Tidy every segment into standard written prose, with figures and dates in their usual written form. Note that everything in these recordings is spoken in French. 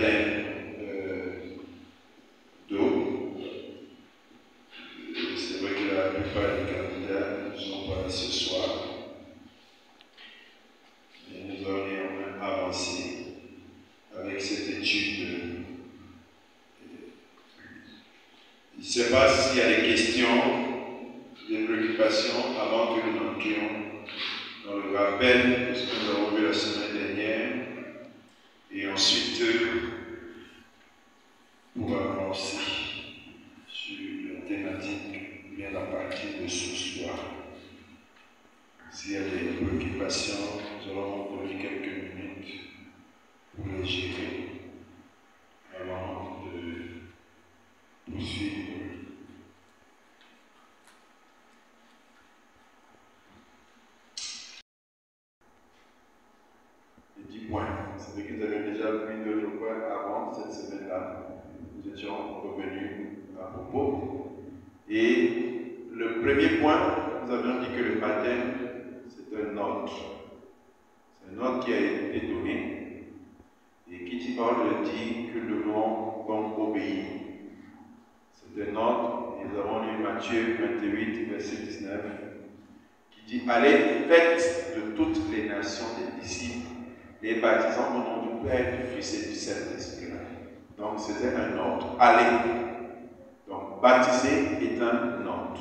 baptême d'eau. C'est vrai que la plupart des candidats ne sont pas là ce soir. Mais nous allons néanmoins avancer avec cette étude. Je ne sais pas s'il y a des questions, des préoccupations avant que nous entrions dans le rappel de ce que nous avons vu la semaine dernière. Et ensuite, pour avancer sur la thématique, bien à partir de ce soir. S'il y a des préoccupations, nous allons donner quelques minutes pour les gérer avant de poursuivre. Les 10 points. C'est vrai que vous avez déjà vu d'autres points avant cette semaine-là. Nous étions revenus à propos. Et le premier point, nous avions dit que le baptême, c'est un ordre. C'est un ordre qui a été donné. Et qui dit ordre dit que nous devons donc obéir. C'est un ordre. Nous avons lu Matthieu 28, verset 19, qui dit « Allez, faites de toutes les nations des disciples, les baptisant au nom du Père, du Fils et du Saint-Esprit. » Donc c'était un ordre. Allez. Donc baptiser est un ordre.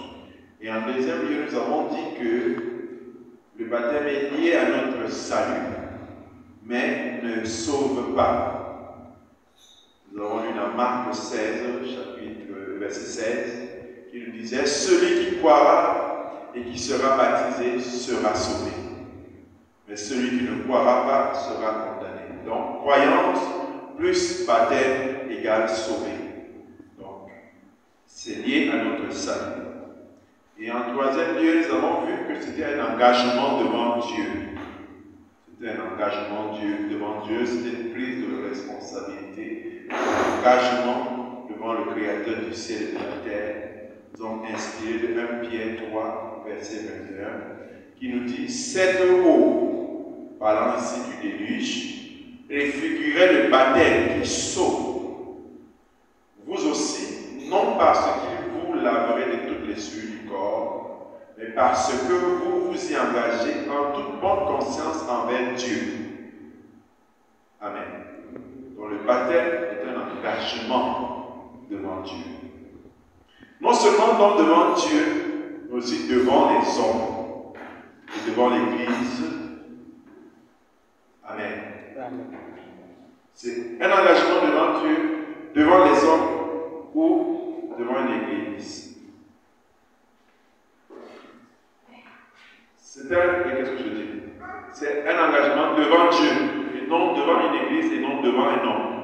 Et en deuxième lieu, nous avons dit que le baptême est lié à notre salut, mais ne sauve pas. Nous avons lu dans Marc 16, chapitre verset 16, qui nous disait « Celui qui croira et qui sera baptisé sera sauvé. Mais celui qui ne croira pas sera condamné. » Donc, croyance plus baptême égale sauvé. Donc, c'est lié à notre salut. Et en troisième lieu, nous avons vu que c'était un engagement devant Dieu. C'était un engagement devant Dieu, c'était une prise de responsabilité, un engagement devant le Créateur du ciel et de la terre. Nous avons inspiré de 1 Pierre 3, verset 21, qui nous dit « Cette eau, parlant ici du déluge, préfigurait le baptême qui sauve. Vous aussi, non parce qu'il vous laverait de toutes les souillures du corps, mais parce que vous vous y engagez en toute bonne conscience envers Dieu. » Amen. Donc le baptême est un engagement devant Dieu. Non seulement donc devant Dieu, mais aussi devant les hommes et devant l'Église. Amen. C'est un engagement devant Dieu, devant les hommes ou devant une Église. Qu'est-ce que je dis? C'est un engagement devant Dieu, et non devant une Église, et non devant un homme,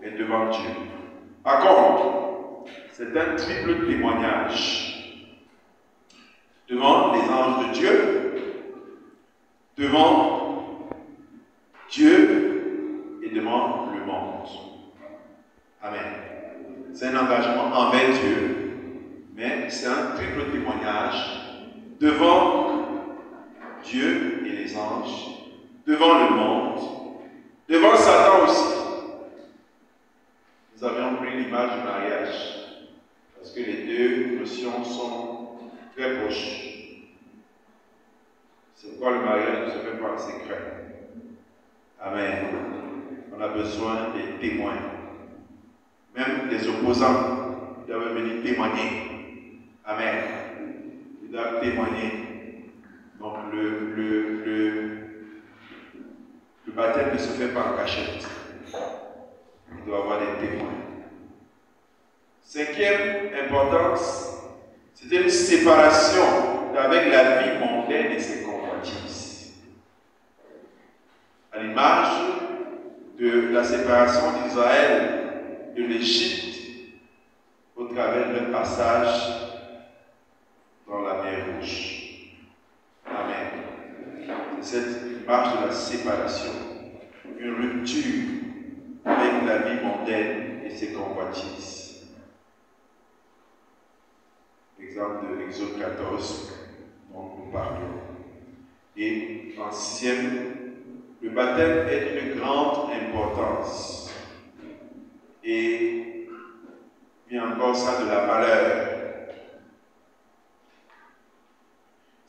mais devant Dieu. Par contre, c'est un triple témoignage devant les anges de Dieu, devant Dieu et devant le monde. Amen. C'est un engagement envers Dieu, mais c'est un triple témoignage devant Dieu et les anges, devant le monde, devant Satan aussi. Nous avions pris l'image du mariage, parce que les deux notions sont très proches. C'est pourquoi le mariage ne se fait pas en secret. Amen. On a besoin des témoins. Même des opposants, ils doivent venir témoigner. Amen. Ils doivent témoigner. Donc le baptême ne se fait pas en cachette. Il doit y avoir des témoins. Cinquième importance, c'était une séparation avec la vie mondaine et ses convoitises. À l'image de la séparation d'Israël de l'Égypte au travers d'un passage dans la mer Rouge. Amen. C'est cette image de la séparation, une rupture avec la vie mondaine et ses convoitises. Exemple de Exode 14, dont nous parlons. Et en sixième, le baptême est d'une grande importance. encore ça de la valeur.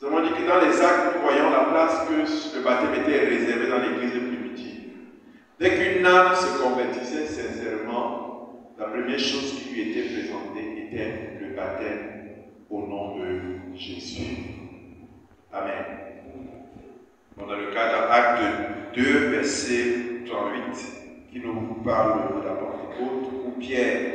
Nous avons dit que dans les actes, nous voyons la place que le baptême était réservé dans l'église primitive. Dès qu'une âme se convertissait sincèrement, la première chose qui lui était présentée était le baptême au nom de Jésus. Amen. On a le cas dans Acte 2, verset 38, qui nous parle de la Pentecôte, où Pierre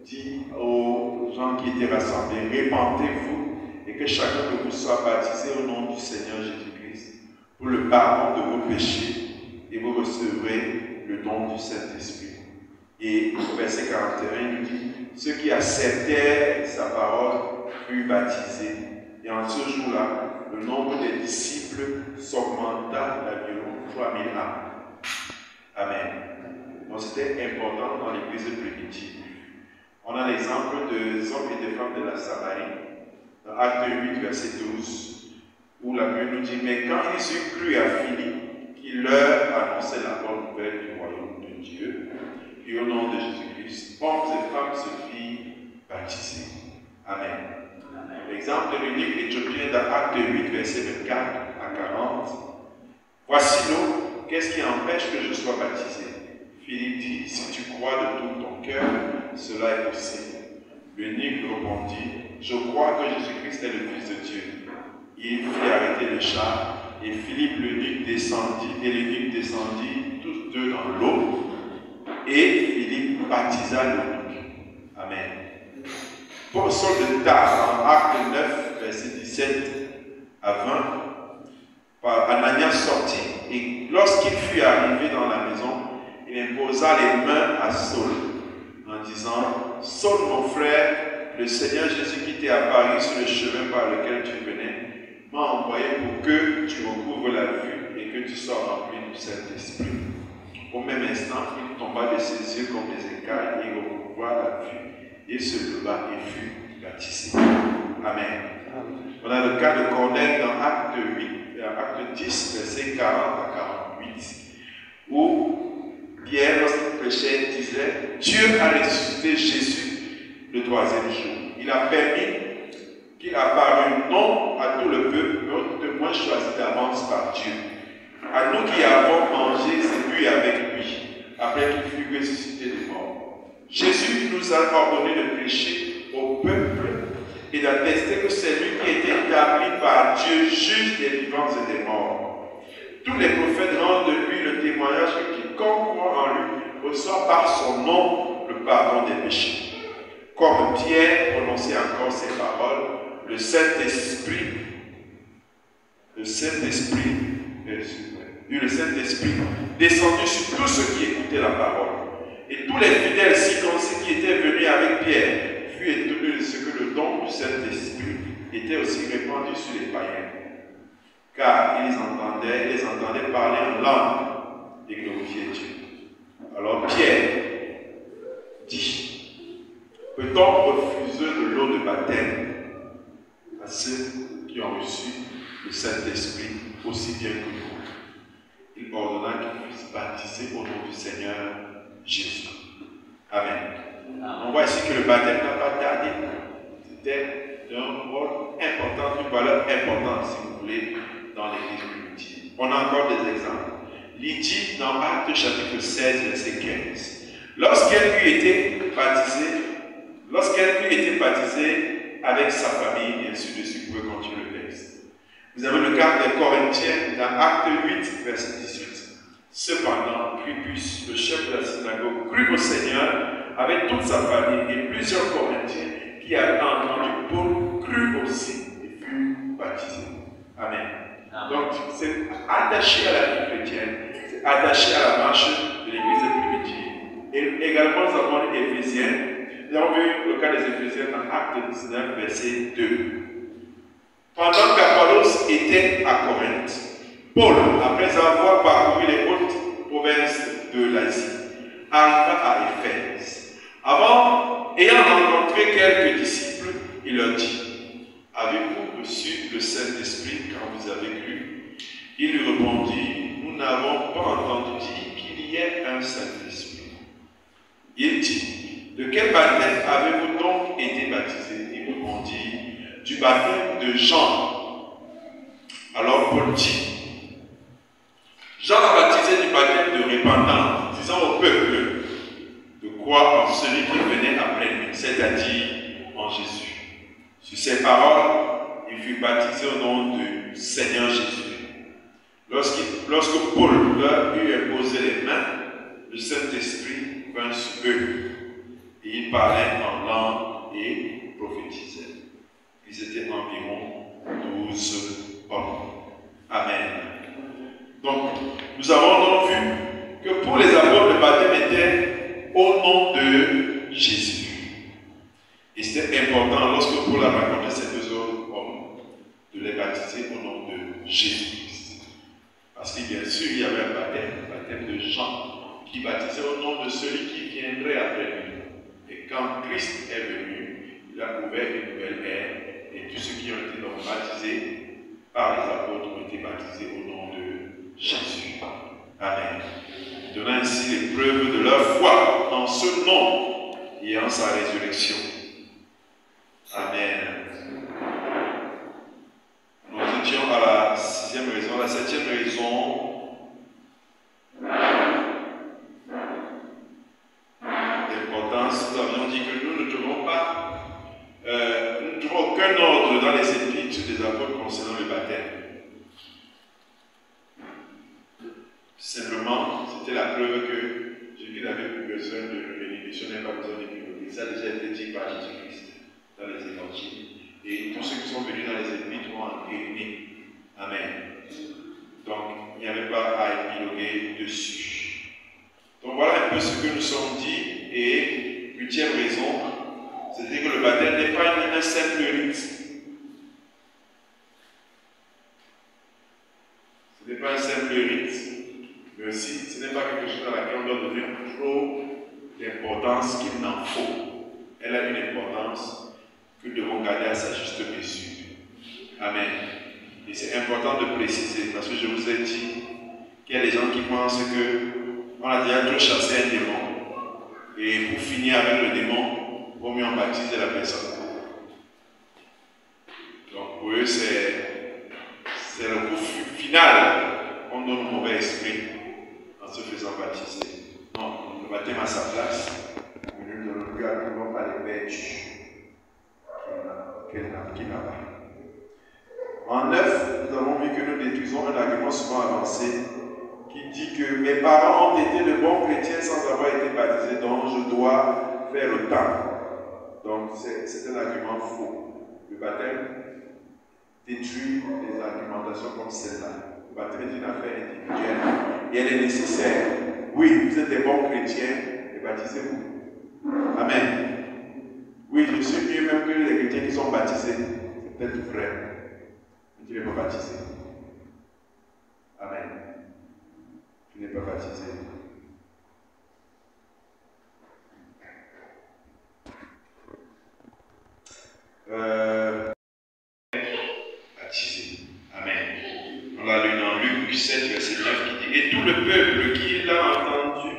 dit aux gens qui étaient rassemblés, répentez-vous et que chacun de vous soit baptisé au nom du Seigneur Jésus-Christ pour le pardon de vos péchés et vous recevrez le don du Saint-Esprit. Et au verset 41, il nous dit, ceux qui acceptèrent sa parole furent baptisés. Et en ce jour-là, le nombre des disciples s'augmenta d'environ 3000 âmes. Amen. Donc c'était important dans l'église primitive. On a l'exemple des hommes et des femmes de la Samarie, dans Acte 8, verset 12, où la Bible nous dit, mais quand ils eurent cru à Philippe, qui leur annonçait la bonne nouvelle du royaume de Dieu, et au nom de Jésus-Christ, hommes et femmes se firent baptiser. Amen. L'exemple de l'unique éthiopien dans Acte 8, verset 24 à 40. Voici l'eau, qu'est-ce qui empêche que je sois baptisé? Philippe dit, si tu crois de tout ton cœur, cela est possible. L'eunuque répondit, je crois que Jésus-Christ est le Fils de Dieu. Il fit arrêter le char, et Philippe l'eunuque descendit, tous deux dans l'eau, et Philippe baptisa l'eunuque. Amen. Paul sort de Tars, en Acte 9, verset 17 à 20, Ananias sortit, et lorsqu'il fut arrivé dans la maison, il imposa les mains à Saul, en disant, Saul mon frère, le Seigneur Jésus qui t'est apparu sur le chemin par lequel tu venais, m'a envoyé pour que tu recouvres la vue et que tu sois rempli du Saint-Esprit. Au même instant, il tomba de ses yeux comme des écailles et recouvra la vue. Il se leva et fut baptisé. Amen. On a le cas de Corneille dans Acte 10, verset 40 à 48, où Pierre, lorsqu'il prêchait, disait, Dieu a ressuscité Jésus le troisième jour. Il a permis qu'il apparût non à tout le peuple, mais témoin choisi d'avance par Dieu. À nous qui avons mangé et bu avec lui, après qu'il fut ressuscité des morts. Jésus nous a ordonné de prêcher au peuple et d'attester que c'est lui qui était établi par Dieu, juge des vivants et des morts. Tous les prophètes rendent de lui le témoignage que quiconque croit en lui reçoit par son nom le pardon des péchés. Comme Pierre prononçait encore ces paroles, le Saint-Esprit descendu sur tous ceux qui écoutaient la parole. Et tous les fidèles circoncis qui étaient venus avec Pierre furent étonnés de ce que le don du Saint-Esprit était aussi répandu sur les païens. Car ils les entendaient parler en langue et glorifier Dieu. Alors Pierre dit, peut-on refuser de l'eau de baptême à ceux qui ont reçu le Saint-Esprit aussi bien que nous? Il ordonna qu'ils puissent baptiser au nom du Seigneur Jésus. Amen. On voit ici que le baptême n'a pas tardé. C'était d'un rôle important, d'une valeur importante, si vous voulez, dans l'église primitive. On a encore des exemples. Lydie, dans Actes chapitre 16, verset 15. Lorsqu'elle eut été baptisée avec sa famille, et ainsi de suite, vous pouvez continuer le texte. Vous avez le cas des Corinthiens dans Acte 8, verset 18. Cependant, Crispus, le chef de la synagogue, crut au Seigneur avec toute sa famille, et plusieurs Corinthiens qui avaient entendu Paul crurent aussi et furent baptisés. Amen. Donc, c'est attaché à la vie chrétienne, c'est attaché à la marche de l'église primitive. Et également, nous avons les Éphésiens. Nous avons vu le cas des Éphésiens dans Acte 19, verset 2. Pendant qu'Apollos était à Corinthe, Paul, après avoir parcouru les hautes provinces de l'Asie, arriva à Éphèse. Ayant rencontré quelques disciples, il leur dit, avez-vous reçu le Saint-Esprit quand vous avez cru? Il lui répondit, nous n'avons pas entendu dire qu'il y ait un Saint-Esprit. Il dit, de quel baptême avez-vous donc été baptisés? Ils répondit, du baptême de Jean. Alors Paul dit, Jean a baptisé du baptême de repentance, disant au peuple de croire en celui qui venait après lui, c'est-à-dire en Jésus. Sur ces paroles, il fut baptisé au nom du Seigneur Jésus. Lorsque Paul leur eut imposé les mains, le Saint-Esprit vint sur eux, et ils parlaient en langue et prophétisaient. Ils étaient environ 12 hommes. Amen. Donc, nous avons donc vu que pour les apôtres, le baptême était au nom de Jésus. Et c'était important, lorsque Paul a rencontré ces deux autres hommes, de les baptiser au nom de Jésus-Christ. Parce que bien sûr, il y avait un baptême, le baptême de Jean, qui baptisait au nom de celui qui viendrait après lui. Et quand Christ est venu, il a ouvert une nouvelle ère, et tous ceux qui ont été donc baptisés par les apôtres ont été baptisés au nom de Jésus. Amen. Donnant ainsi les preuves de leur foi en ce nom et en sa résurrection. Amen. Nous étions à la 6e raison. La 7e raison d'importance, nous avions dit que nous ne trouvons pas, nous ne trouvons aucun ordre dans les épîtres des apôtres concernant le baptême. Simplement, c'était la preuve que Jésus n'avait plus besoin de bénédiction, n'a pas besoin d'épiloguer. Ça a déjà été dit par Jésus-Christ dans les évangiles. Et tous ceux qui sont venus dans les épîtres ont été. Amen. Donc, il n'y avait pas à épiloguer dessus. Donc, voilà un peu ce que nous sommes dit. Et 8e raison, c'est-à-dire que le baptême n'est pas un simple rite. Ce n'est pas un simple rite. Mais aussi, ce n'est pas quelque chose à laquelle on doit donner trop d'importance qu'il n'en faut. Elle a une importance que nous devons garder à sa juste mesure. Amen. Et c'est important de préciser, parce que je vous ai dit qu'il y a des gens qui pensent qu'on a déjà trop chassé un démon. Et pour finir avec le démon, il vaut mieux en baptiser la personne. Donc pour eux, c'est le coup final. On donne un mauvais esprit en se faisant baptiser. Non, le baptême à sa place. Nous ne donnons plus absolument pas les bêches qu'il n'a pas. En 9, nous avons vu que nous détruisons un argument souvent avancé qui dit que mes parents ont été de bons chrétiens sans avoir été baptisés, donc je dois faire autant. Donc c'est un argument faux. Le baptême détruit les argumentations comme celle-là. Le baptême est une affaire individuelle et elle est nécessaire. Oui, vous êtes des bons chrétiens, et baptisez-vous. Amen. Oui, je suis mieux même que les chrétiens qui sont baptisés. C'est peut-être vrai. Mais tu n'es pas baptisé. Amen. Tu n'es pas baptisé. Baptisé. Amen. On l'a lu dans Luc 7, verset 9 qui dit, et tout le peuple qui l'a entendu,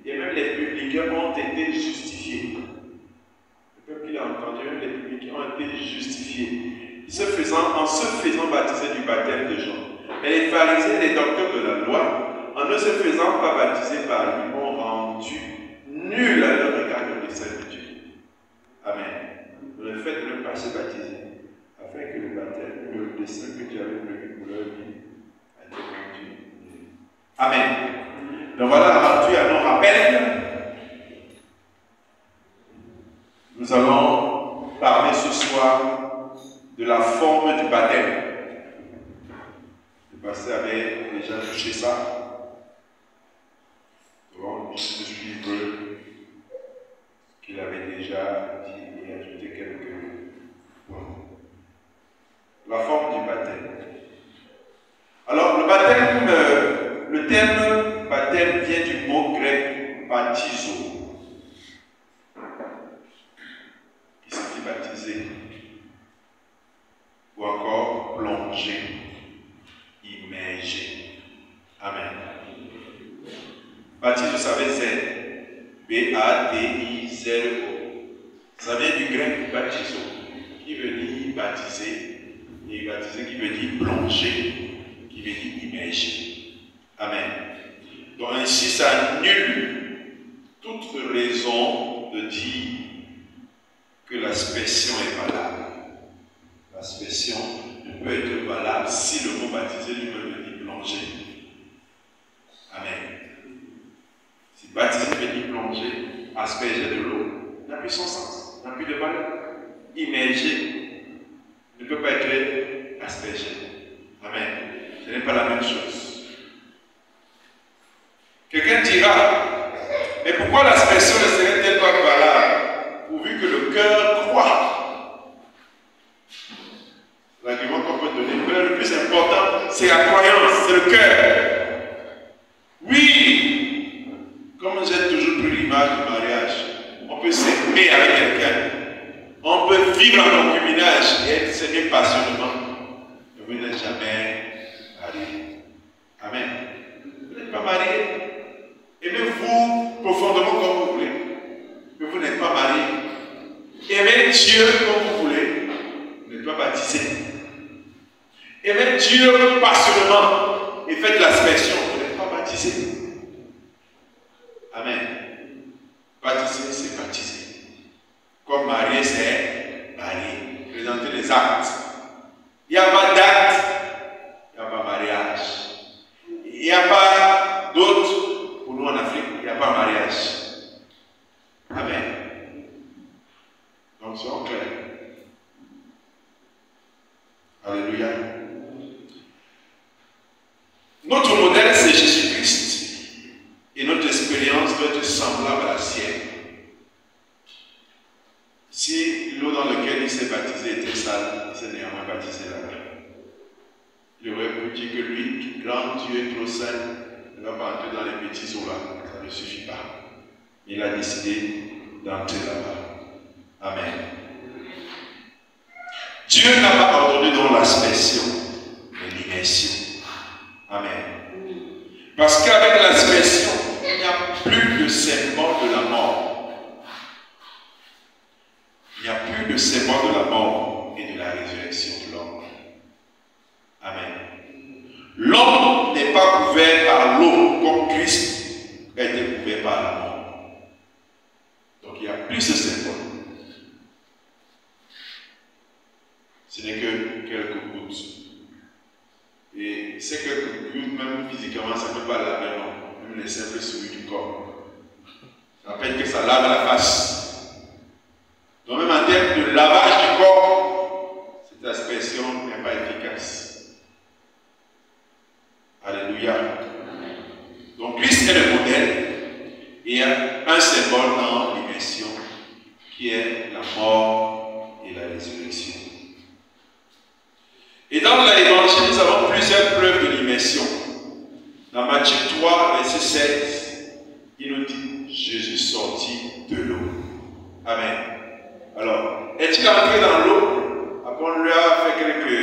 et même les publicains ont été justifiés. Le peuple qui l'a entendu, même les publicains ont été justifiés. En se faisant baptiser du baptême de Jean. Mais les pharisiens et les docteurs de la loi, en ne se faisant pas baptiser par lui, ont rendu nul à leur regard le dessein de Dieu. Amen. Le fait de ne pas se baptiser, afin que le baptême, le dessein que Dieu avait prévu pour leur vie, a été rendu nul. Amen. Donc voilà, rendu à nos rappels. Nous allons parler ce soir de la forme du baptême. Le pasteur avait déjà touché ça. Donc, je vais suivre ce qu'il avait déjà dit et ajouter quelques points. La forme du baptême. Alors, le baptême, le terme baptême vient du mot grec baptizo, qui signifie baptiser, ou encore plonger, immerger. Amen. Baptise, vous savez, c'est B-A-T-I-Z-E. Baptiser. Ça vient du grec baptizo, qui veut dire baptiser, et baptiser qui veut dire plonger, qui veut dire immerger. Amen. Donc ainsi, ça annule toute raison de dire que l'aspersion est valable. L'aspersion ne peut être valable si le mot baptiser lui-même veut dire plonger. Amen. Si baptiser veut dire plonger, asperger de l'eau, n'a plus son sens, n'a plus de valeur. Immerger ne peut pas être aspergé. Amen. Ce n'est pas la même chose. Quelqu'un dira, mais pourquoi l'aspersion ne serait-elle pas valable pourvu que le cœur croit? L'argument qu'on peut donner, mais le plus important, c'est la croyance, c'est le cœur. Oui, comme j'ai toujours pris l'image du mariage, on peut s'aimer avec quelqu'un, on peut vivre en concubinage et être s'aimer passionnément, mais vous n'êtes jamais marié. Amen. Vous n'êtes pas marié. Aimez-vous profondément comme vous voulez, mais vous n'êtes pas marié. Aimez Dieu comme vous voulez, vous n'êtes pas baptisé. Aimez Dieu passionnément et faites l'aspersion, vous n'êtes pas baptisé. Amen. Baptisé, c'est baptisé. Comme marié, c'est marié. Présenter les actes. Il n'y a pas d'acte, il n'y a pas mariage. Il n'y a pas d'autre, pour nous en Afrique, il n'y a pas mariage. Amen. Donc, soyons clairs. Alléluia. Notre modèle, c'est Jésus-Christ. Et notre expérience doit être semblable à la sienne. Si l'eau dans laquelle il s'est baptisé était sale, il s'est néanmoins baptisé là-bas. Il aurait pu dire que lui, grand Dieu est trop saint, ne va pas entrer dans les petits eaux là. Ça ne suffit pas. Il a décidé d'entrer là-bas. Amen. Dieu n'a pas ordonné dans l'aspersion, mais l'immersion. Amen. Parce qu'avec l'aspersion, il n'y a plus de symbole de la mort. Il n'y a plus de symbole de la mort et de la résurrection de l'homme. Amen. L'homme n'est pas couvert par l'eau comme Christ a été couvert par la mort. Donc il n'y a plus ce symbole. Ce n'est que quelques gouttes. Et ces quelques gouttes, même physiquement, ça ne peut pas laver, non. Même les simples souris du corps. Ça peine que ça lave la face. Donc même en termes de lavage du corps, cette aspersion n'est pas efficace. Alléluia. Donc Christ est le modèle. Et il y a un symbole dans l'immersion qui est la mort et la résurrection. Et dans l'évangile, nous avons plusieurs preuves de l'immersion. Dans Matthieu 3, verset 16, il nous dit Jésus sortit de l'eau. Amen. Alors, est-il entré dans l'eau? Après, on lui a fait quelques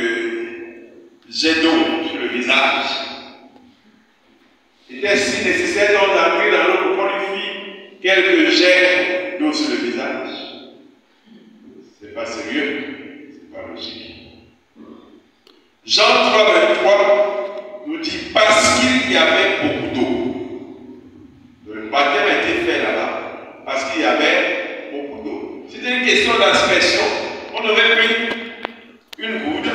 jets d'eau sur le visage. Était-ce nécessaire donc d'entrer dans l'eau pour qu'on lui fit quelques jets d'eau sur le visage? C'est pas sérieux, c'est pas logique. Jean 3, 23 nous dit parce qu'il y avait beaucoup d'eau. Le baptême a été fait là-bas parce qu'il y avait beaucoup d'eau. C'était une question d'aspersion. On aurait pris une goutte,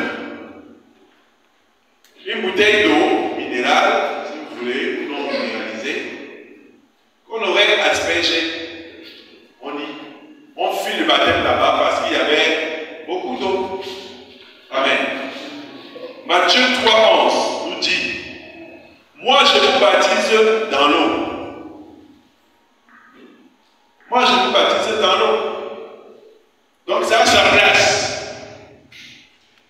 une bouteille d'eau minérale, si vous voulez, ou non minéralisée, qu'on aurait aspergé. On fit le baptême là-bas parce qu'il y avait beaucoup d'eau. Amen. Matthieu 3, 11 nous dit moi je vous baptise dans l'eau. Moi je vous baptise dans l'eau. Donc ça a sa place.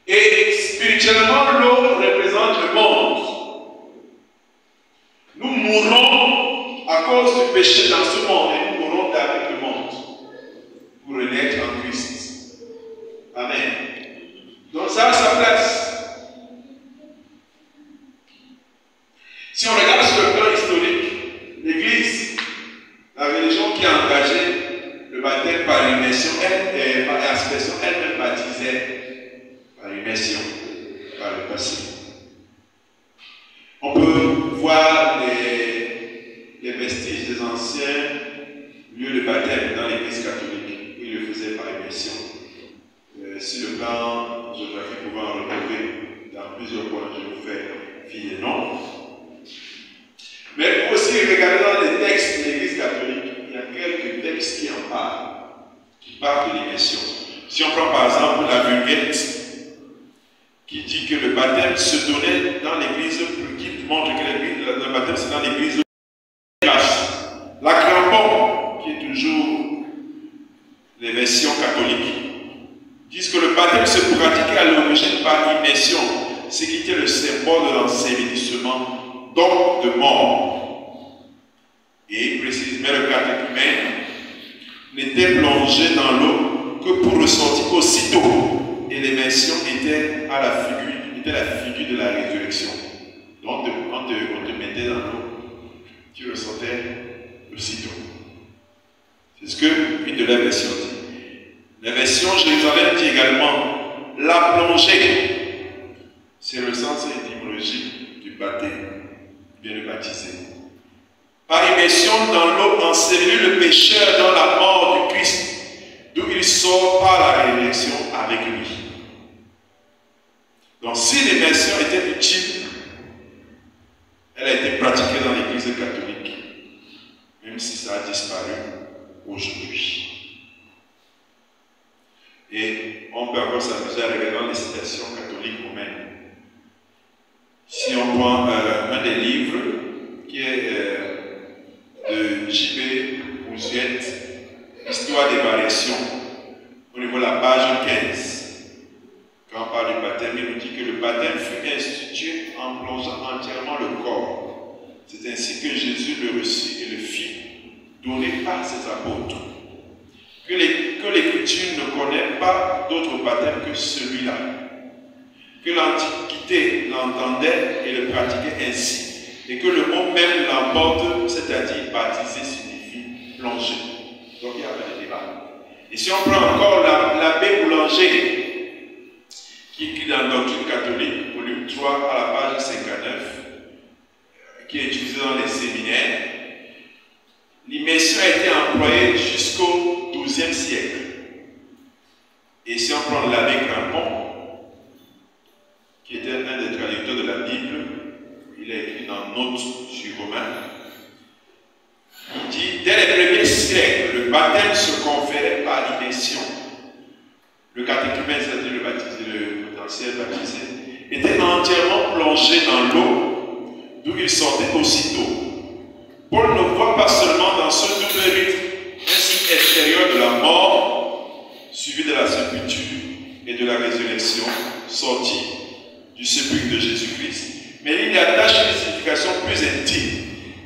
Et spirituellement, l'eau représente le monde. Nous mourrons à cause du péché dans ce monde et nous mourrons avec le monde pour renaître en Christ. Amen. Donc ça a sa place. Si on regarde sur le plan historique, l'Église, la religion qui a engagé le baptême par immersion, par aspersion, elle-même baptisait par immersion, par le passé. On peut voir les vestiges des anciens lieux de baptême dans l'Église catholique. Ils le faisaient par immersion. Sur le plan géographique, vous pouvez en retrouver dans plusieurs points. Je vous fais fi et non. Mais aussi, regardez dans les textes de l'Église catholique, il y a quelques textes qui en parlent, qui parlent de l'immersion. Si on prend par exemple la Vulgate, qui dit que le baptême se donnait dans l'Église, qui montre que le baptême c'est dans l'Église. La Crampon, qui est toujours les versions catholiques, disent que le baptême se pratiquait à l'origine par immersion, ce qui était le symbole de l'ensevelissement, donc de mort. Et il précise, mais le catéchumène n'était plongé dans l'eau que pour ressortir aussitôt. Et l'immersion était la figure de la résurrection. Donc on te mettait dans l'eau, tu ressortais aussitôt. C'est ce que une de la version dit. La version Jérusalem dit également la plongée. C'est le sens étymologique du baptême, bien le baptiser. Par immersion dans l'eau, ensevelir le pécheur dans la mort du Christ, d'où il sort par la résurrection avec lui. Donc si l'immersion était utile, elle a été pratiquée dans l'Église catholique, même si ça a disparu aujourd'hui. Et on peut encore s'amuser à regarder les citations catholiques romaines. Si on prend un des livres qui est de J.B. Bouziette, Histoire des variations, au niveau de la page 15, quand on parle du baptême, il nous dit que le baptême fut institué en plongeant entièrement le corps. C'est ainsi que Jésus le reçut et le fit, donné par ses apôtres. Que l'Écriture ne connaît pas d'autre baptême que celui-là. Que l'Antiquité l'entendait et le pratiquait ainsi. Et que le mot même l'emporte, c'est-à-dire baptiser signifie plonger. Donc il y avait des débats. Et si on prend encore l'abbé Boulanger, qui écrit dans la doctrine catholique, volume 3 à la page 59, qui est utilisé dans les séminaires, l'immersion a été employée jusqu'au XIIe siècle. Et si on prend l'abbé Crampon, qui était un des traducteurs de la Bible, il a écrit dans Notes sur Romain, il dit, dès les premiers siècles, le baptême se conférait par immersion. Le catéchumène, c'est-à-dire le potentiel baptisé, était entièrement plongé dans l'eau, d'où il sortait aussitôt. Paul ne voit pas seulement dans ce double rite un signe extérieur de la mort, suivi de la sépulture et de la résurrection, sortie du sépulcre de Jésus-Christ, mais il y attache une signification plus intime.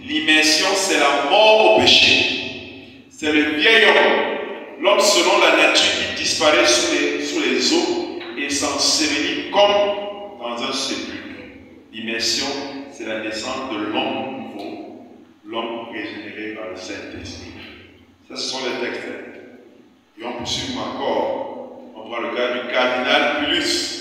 L'immersion, c'est la mort au péché. C'est le vieil homme, l'homme selon la nature qui disparaît sous les eaux et s'ensevelit comme dans un sépulcre. L'immersion, c'est la naissance de l'homme nouveau, l'homme régénéré par le Saint-Esprit. Ça, ce sont les textes. Et on poursuit encore. On prend le cas du cardinal Pulus.